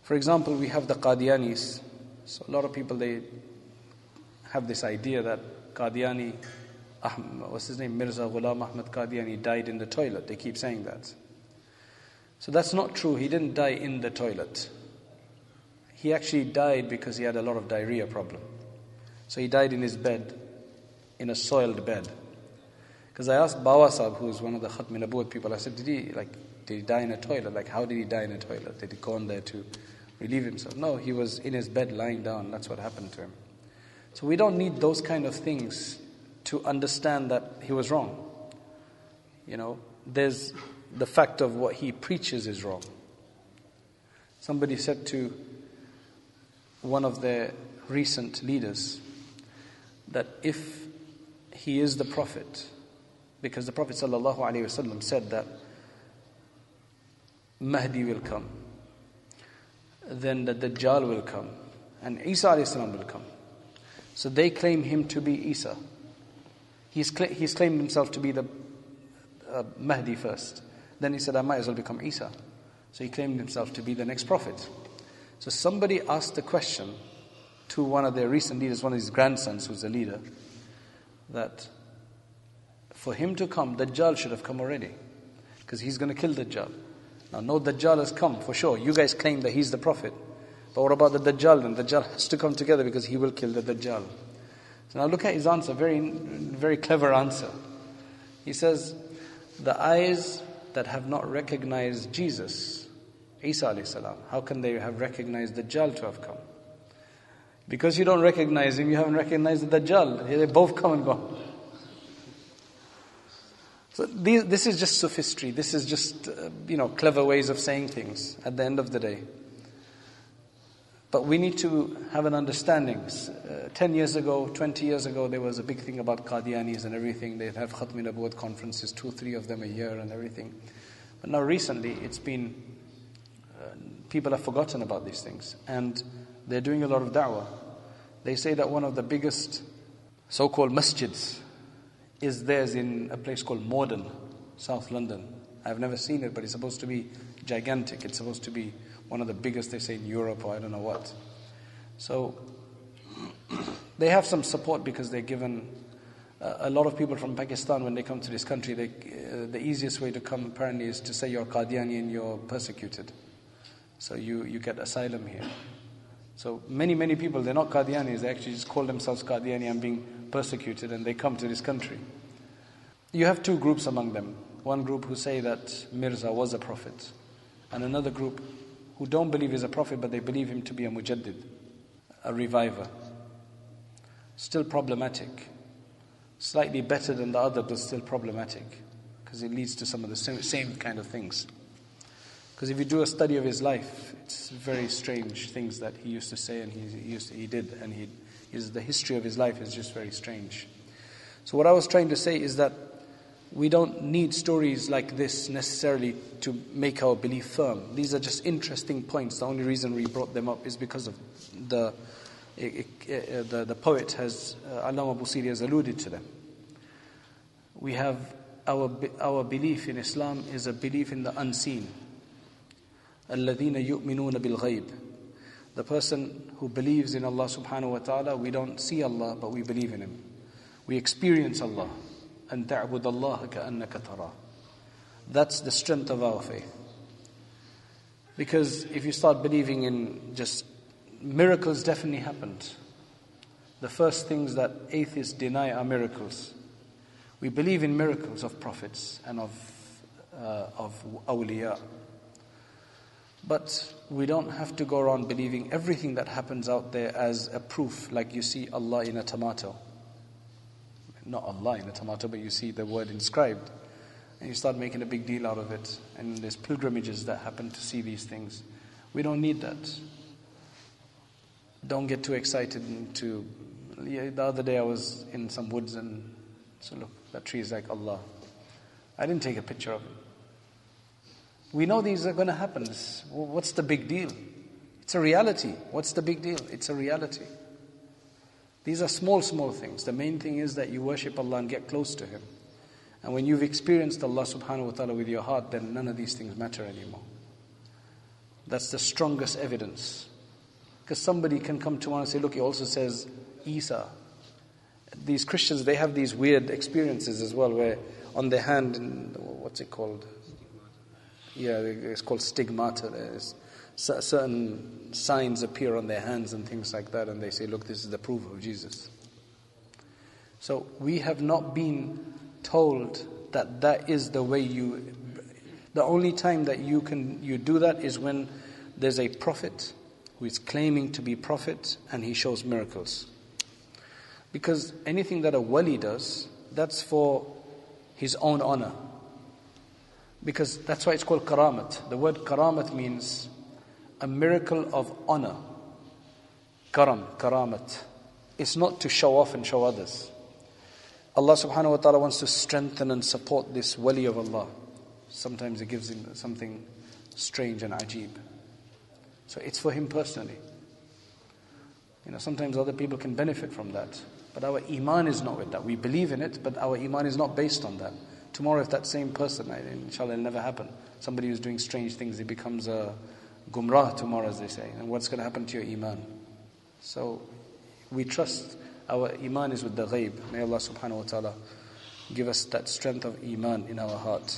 For example, we have the Qadiyanis. So a lot of people, they have this idea that Qadiani, what's his name, Mirza Ghulam Ahmad Qadiani died in the toilet. They keep saying that. So that's not true. He didn't die in the toilet. He actually died because he had a lot of diarrhea problem. So he died in his bed, in a soiled bed. Because I asked Bawa Sahib, who is one of the Khatmi Nabuwat people, I said, did he die in a toilet? Like, how did he die in a toilet? Did he go on there to relieve himself? No, he was in his bed lying down. That's what happened to him. So we don't need those kind of things to understand that he was wrong. There's the fact of what he preaches is wrong. Somebody said to one of their recent leaders that if he is the Prophet, because the Prophet ﷺ said that Mahdi will come, then the Dajjal will come, and Isa a.s. will come. So they claim him to be Isa. He's claimed himself to be the Mahdi first. Then he said, I might as well become Isa. So he claimed himself to be the next prophet. So somebody asked the question to one of their recent leaders, one of his grandsons who's a leader, that for him to come, Dajjal should have come already, because he's going to kill Dajjal. Now, no Dajjal has come, for sure. You guys claim that he's the prophet. But what about the Dajjal? Then Dajjal has to come together because he will kill the Dajjal. So now look at his answer, very, very clever answer. He says, the eyes that have not recognized Jesus, Isa alayhi salam, how can they have recognized Dajjal to have come? Because you don't recognize him, you haven't recognized the Dajjal. They both come and go. So this is just sophistry. This is just, clever ways of saying things at the end of the day. But we need to have an understanding. 10 years ago, 20 years ago, there was a big thing about Qadianis and everything. They'd have Khatmi Nabuwat conferences, 2 or 3 of them a year and everything. But now recently, it's been, people have forgotten about these things. And they're doing a lot of da'wah. They say that one of the biggest so-called masjids is theirs in a place called Morden, South London. I've never seen it, but it's supposed to be gigantic. It's supposed to be one of the biggest, they say, in Europe or I don't know what. So they have some support because they're given a lot of people from Pakistan, when they come to this country, the easiest way to come apparently is to say you're Qadiani and you're persecuted. So you get asylum here. So many people, they're not Qadianis, they actually just call themselves Qadiani and being persecuted, and they come to this country. You have 2 groups among them. One group who say that Mirza was a prophet, and another group who don't believe he's a prophet, but they believe him to be a mujaddid, a reviver. Still problematic. Slightly better than the other, but still problematic, because it leads to some of the same kind of things. Because if you do a study of his life, it's very strange things that he used to say and he did, and the history of his life is just very strange. So what I was trying to say is that we don't need stories like this necessarily to make our belief firm. These are just interesting points. The only reason we brought them up is because of the poet has, Allama Busiri has alluded to them. We have our belief in Islam is a belief in the unseen. الَّذِينَ يُؤْمِنُونَ بِالْغَيْبِ. The person who believes in Allah subhanahu wa ta'ala, we don't see Allah, but we believe in Him. We experience Allah. أَن تَعْبُدَ اللَّهَ كَأَنَّكَ تَرَاهُ. That's the strength of our faith. Because if you start believing in just miracles, definitely happened. The first things that atheists deny are miracles. We believe in miracles of prophets and of awliya. But we don't have to go around believing everything that happens out there as a proof, like you see Allah in a tomato. Not Allah in a tomato, but you see the word inscribed. And you start making a big deal out of it. And there's pilgrimages that happen to see these things. We don't need that. Don't get too excited. The other day I was in some woods and so look, that tree is like Allah. I didn't take a picture of it. We know these are going to happen. What's the big deal? It's a reality. What's the big deal? It's a reality. These are small things. The main thing is that you worship Allah and get close to Him. And when you've experienced Allah subhanahu wa ta'ala with your heart, then none of these things matter anymore. That's the strongest evidence. Because somebody can come tomorrow and say, look, he also says Isa. These Christians, they have these weird experiences as well, where on their hand, what's it called? Yeah, it's called stigmata. There's certain signs appear on their hands and things like that, and they say, look, this is the proof of Jesus. So we have not been told that that is the way you... The only time that you do that is when there's a prophet who is claiming to be prophet and he shows miracles. Because anything that a wali does, that's for his own honor. Because that's why it's called karamat. The word karamat means a miracle of honor. Karamat. It's not to show off and show others. Allah subhanahu wa ta'ala wants to strengthen and support this wali of Allah. Sometimes He gives him something strange and ajib. So it's for him personally. Sometimes other people can benefit from that. But our iman is not with that. We believe in it, but our iman is not based on that. Tomorrow, if that same person, inshallah, it'll never happen. Somebody who's doing strange things, he becomes a gumrah tomorrow, as they say. And what's going to happen to your iman? So we trust our iman is with the ghaib. May Allah subhanahu wa ta'ala give us that strength of iman in our heart.